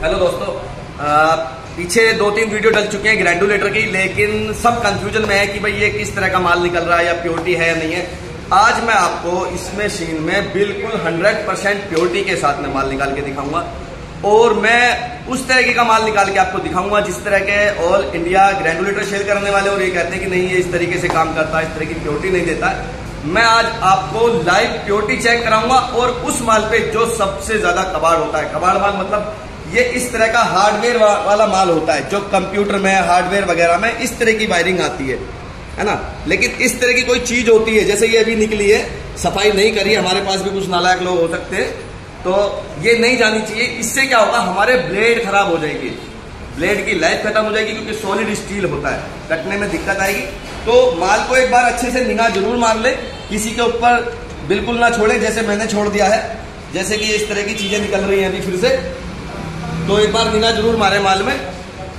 Hello दोस्तों, पीछे 2-3 video डल चुके हैं ग्रैंडुलेटर की, लेकिन सब कंफ्यूजन में है कि भाई ये किस तरह का माल निकल रहा है या प्योरिटी है या नहीं है। आज मैं आपको इस मशीन में बिल्कुल 100% प्योरिटी के साथ में माल निकाल के दिखाऊंगा और मैं उस तरीके का माल निकाल के आपको दिखाऊंगा जिस तरह के ऑल इंडिया ग्रैंडुलेटर सेल करने वाले और ये कहते हैं कि नहीं ये इस तरीके से काम करता है, इस तरह की प्योरिटी नहीं देता है। मैं आज आपको लाइव प्योरिटी चेक कराऊंगा और उस माल पे जो सबसे ज्यादा कबाड़ होता है, कबाड़ माल मतलब ये इस तरह का हार्डवेयर वाला माल होता है जो कंप्यूटर में, हार्डवेयर वगैरह में इस तरह की वायरिंग आती है ना। लेकिन इस तरह की कोई चीज होती है, जैसे ये अभी निकली है, सफाई नहीं करी, हमारे पास भी कुछ नालायक लोग हो सकते हैं, तो ये नहीं जानी चाहिए। इससे क्या होगा, हमारे ब्लेड खराब हो जाएगी, ब्लेड की लाइफ खत्म हो जाएगी क्योंकि सॉलिड स्टील होता है, कटने में दिक्कत आएगी। तो माल को एक बार अच्छे से निगाह जरूर मार ले, किसी के ऊपर बिल्कुल ना छोड़े, जैसे मैंने छोड़ दिया है, जैसे कि इस तरह की चीजें निकल रही हैं अभी फिर से, तो एक बार निगाह जरूर मारे माल में,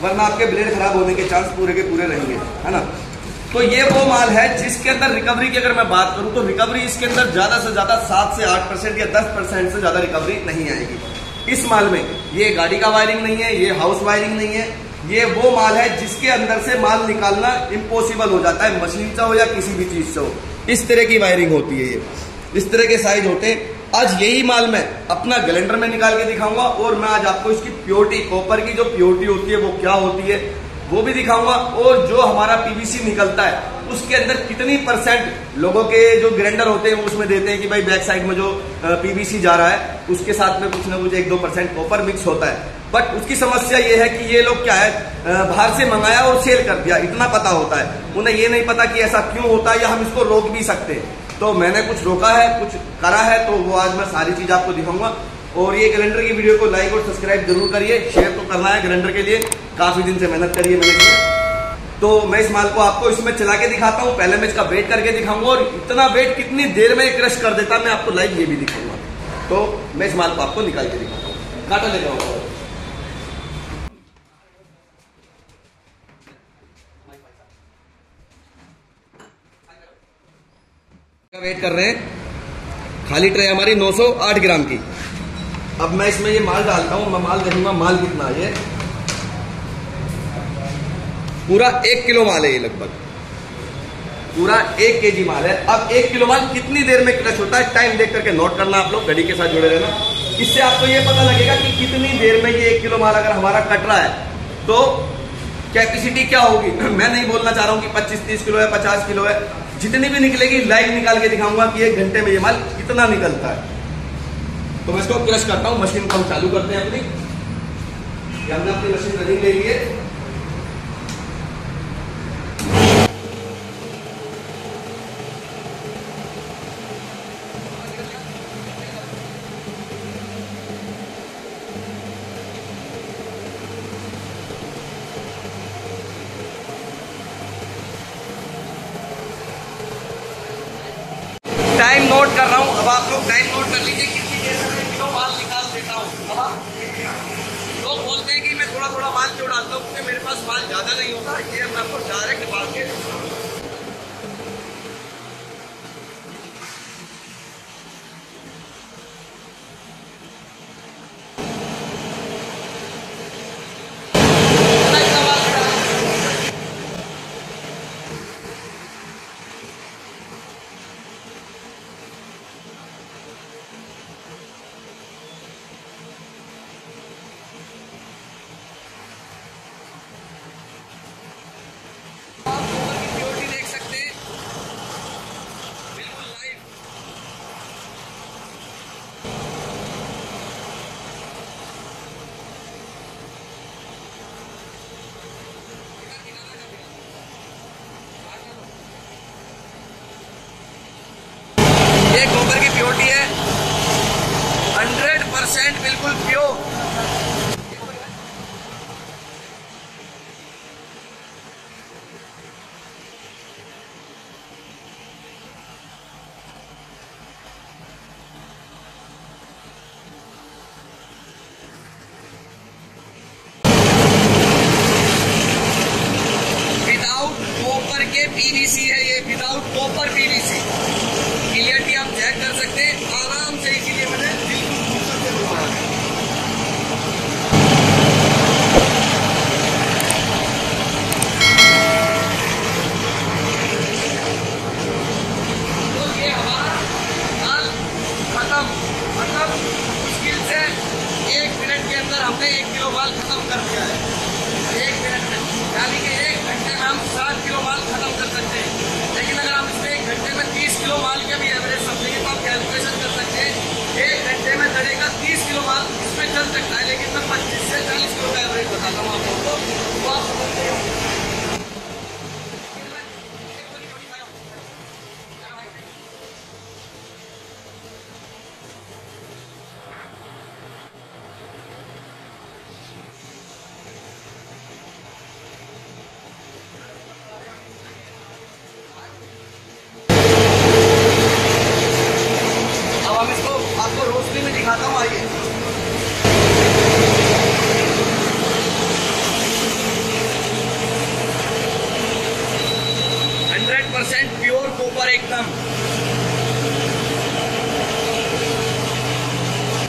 वरना आपके ब्लेड खराब होने के चांस पूरे के पूरे रहेंगे, है ना। तो ये वो माल है जिसके अंदर रिकवरी की अगर मैं बात करूं तो रिकवरी इसके अंदर ज्यादा से ज्यादा 7 से 8% या 10% से ज्यादा रिकवरी नहीं आएगी। इस माल में ये गाड़ी का वायरिंग नहीं है, ये हाउस वायरिंग नहीं है, ये वो माल है जिसके अंदर से माल निकालना इम्पॉसिबल हो जाता है, मशीन से हो या किसी भी चीज से हो। इस तरह की वायरिंग होती है, ये इस तरह के साइज होते हैं। आज यही माल मैं अपना ग्राइंडर में निकाल के दिखाऊंगा और मैं आज आपको इसकी प्योरिटी, कॉपर की जो प्योरिटी होती है वो क्या होती है वो भी दिखाऊंगा, और जो हमारा पीवीसी निकलता है उसके अंदर कितनी % लोगों के जो ग्राइंडर होते हैं उसमें देते हैं कि भाई बैक साइड में जो पीवीसी जा रहा है उसके साथ में कुछ ना कुछ 1-2% कॉपर मिक्स होता है। बट उसकी समस्या ये है कि ये लोग क्या है, बाहर से मंगाया और सेल कर दिया, इतना पता होता है, उन्हें ये नहीं पता कि ऐसा क्यों होता है या हम इसको रोक भी सकते हैं। तो मैंने कुछ रोका है, कुछ करा है, तो वो आज मैं सारी चीज आपको दिखाऊंगा। और ये ग्राइंडर की वीडियो को लाइक और सब्सक्राइब जरूर करिए, शेयर तो करना है ग्राइंडर के लिए, काफी दिन से मेहनत करी है मैंने। तो मैं इस माल को आपको इसमें चला के दिखाता हूँ, पहले मैं इसका वेट करके दिखाऊंगा और इतना वेट कितनी देर में क्रश कर देता है मैं आपको लाइव ये भी दिखाऊंगा। तो मैं इस माल को आपको निकाल के दिखाता हूँ, काटा लेता हूँ। वेट कर रहे हैं, खाली ट्रे हमारी 908 ग्राम की। अब मैं इसमें ये माल डालता हूं, मैं माल देखूंगा माल कितना है। ये पूरा 1 किलो माल है, ये लगभग पूरा 1 केजी माल है। अब 1 किलो माल कितनी देर में क्रश होता है, टाइम देख करके नोट करना आप लोग, घड़ी के साथ जुड़े रहना, इससे आपको ये पता लगेगा कि कितनी देर में ये 1 किलो माल अगर हमारा कट रहा है तो कैपेसिटी क्या होगी। मैं नहीं बोलना चाह रहा हूं कि 25-30 किलो है, 50 किलो है, जितनी भी निकलेगी लाइव निकाल के दिखाऊंगा कि 1 घंटे में ये माल कितना निकलता है। तो मैं इसको क्रश करता हूं, मशीन को हम चालू करते हैं अपनी, हमने अपनी मशीन रनिंग ले ली है। टाइम नोट कर रहा हूं, अब आप लोग टाइम नोट कर लीजिए कितनी देर में किलो माल निकाल देता हूं। अब आप लोग बोलते हैं कि मैं थोड़ा थोड़ा माल क्यों डालता हूं, क्योंकि मेरे पास माल ज्यादा नहीं होता, ये मैं आपको डायरेक्ट बात के एकदम।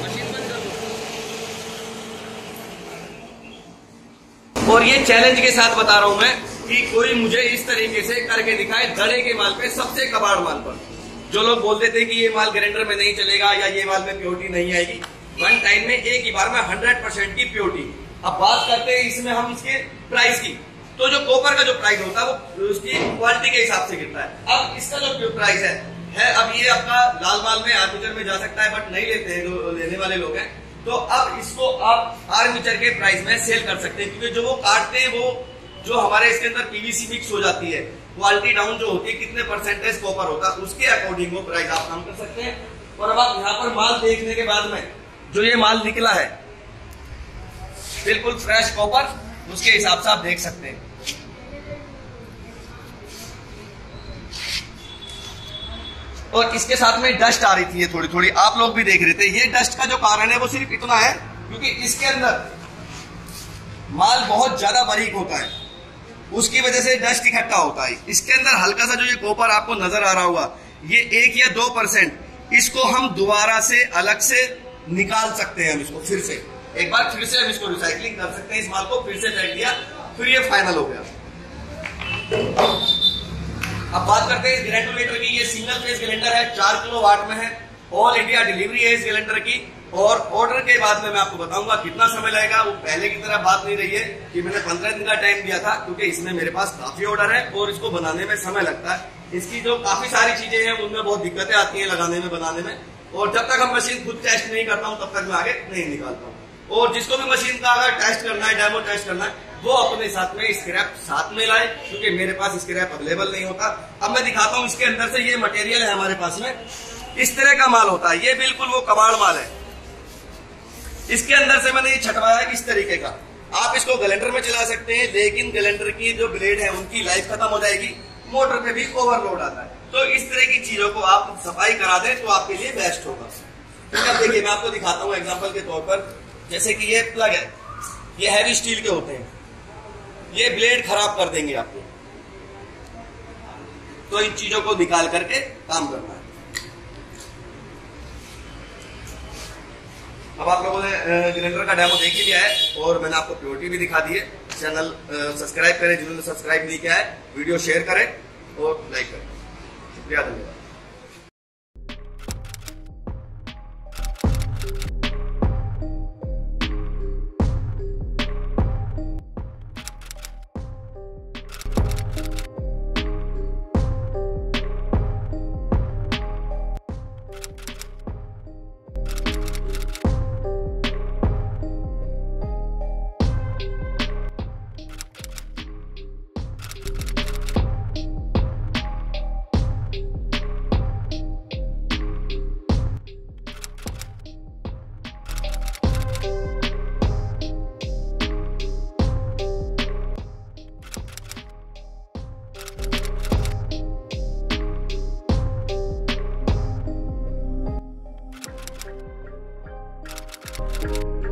मशीन बंद कर दो। और ये चैलेंज के साथ बता रहा हूं मैं कि कोई मुझे इस तरीके से करके दिखाए दड़े के माल पे, सबसे कबाड़ माल पर। जो लोग बोलते थे कि ये माल ग्राइंडर में नहीं चलेगा या ये माल में प्योरिटी नहीं आएगी, वन टाइम में एक ही बार में 100% की प्योरिटी। अब बात करते हैं इसमें हम इसके प्राइस की। तो जो कॉपर का जो प्राइस होता है वो उसकी क्वालिटी के हिसाब से गिरता है। अब इसका जो प्राइस है अब ये आपका लाल माल में आर्मीचर में जा सकता है, बट नहीं लेते हैं जो लेने वाले लोग हैं। तो अब इसको आप आर्मीचर के प्राइस में सेल कर सकते हैं, क्योंकि जो वो काटते हैं वो जो हमारे इसके अंदर पीवीसी मिक्स हो जाती है, क्वालिटी डाउन जो होती है, कितने परसेंटेज कॉपर होता है उसके अकॉर्डिंग वो प्राइस आप कम कर सकते हैं। और अब आप यहाँ पर माल देखने के बाद में जो ये माल निकला है बिल्कुल फ्रेश कॉपर, उसके हिसाब से आप देख सकते हैं। और इसके साथ में डस्ट आ रही थी ये थोड़ी थोड़ी, आप लोग भी देख रहे थे। ये डस्ट का जो कारण है वो सिर्फ इतना है क्योंकि इसके अंदर माल बहुत ज्यादा बारीक होता है, उसकी वजह से डस्ट इकट्ठा होता है। इसके अंदर हल्का सा जो ये कॉपर आपको नजर आ रहा होगा, ये 1 या 2%, इसको हम दोबारा से अलग से निकाल सकते हैं। हम इसको फिर से एक बार फिर से हम इसको रिसाइकलिंग कर सकते हैं। इस माल को फिर से फेंक दिया, फिर ये फाइनल हो गया। अब बात करते हैं इस ग्राइंडर की। ये सिंगल फेज ग्राइंडर है, 4 किलोवाट में है, ऑल इंडिया डिलीवरी है इस ग्राइंडर की। और ऑर्डर के बाद में मैं आपको बताऊंगा कितना समय लगेगा। वो पहले की तरह बात नहीं रही है कि मैंने 15 दिन का टाइम दिया था, क्योंकि इसमें मेरे पास काफी ऑर्डर है और इसको बनाने में समय लगता है। इसकी जो काफी सारी चीजें हैं उनमें बहुत दिक्कतें आती हैं लगाने में, बनाने में। और जब तक हम मशीन खुद टेस्ट नहीं करता हूं तब तक मैं आगे नहीं निकालता हूं। और जिसको भी मशीन का अगर टेस्ट करना है, डेमो टेस्ट करना है, वो अपने साथ में स्क्रैप साथ में लाए, क्योंकि मेरे पास स्क्रैप अवेलेबल नहीं होता। अब मैं दिखाता हूं इसके अंदर से ये मटेरियल है हमारे पास में, इस तरह का माल होता है। ये बिल्कुल वो कबाड़ माल है। इसके अंदर से मैंने ये छटवाया है इस तरीके का। आप इसको ग्राइंडर में चला सकते हैं, लेकिन ग्राइंडर की जो ब्लेड है उनकी लाइफ खत्म हो जाएगी, मोटर पे भी ओवरलोड आता है। तो इस तरह की चीजों को आप सफाई करा दें तो आपके लिए बेस्ट होगा। तो अब देखिए मैं आपको दिखाता हूं एग्जांपल के तौर पर। जैसे कि ये प्लग है, ये हैवी स्टील के होते हैं, ये ब्लेड खराब कर देंगे आपको। तो इन चीजों को निकाल करके काम करना है। अब आप लोगों ने ग्राइंडर का डेमो देख ही लिया है और मैंने आपको प्योरिटी भी दिखा दी है। चैनल सब्सक्राइब करें जिन्होंने सब्सक्राइब नहीं किया है, वीडियो शेयर करें और लाइक करें। शुक्रिया, धन्यवाद। you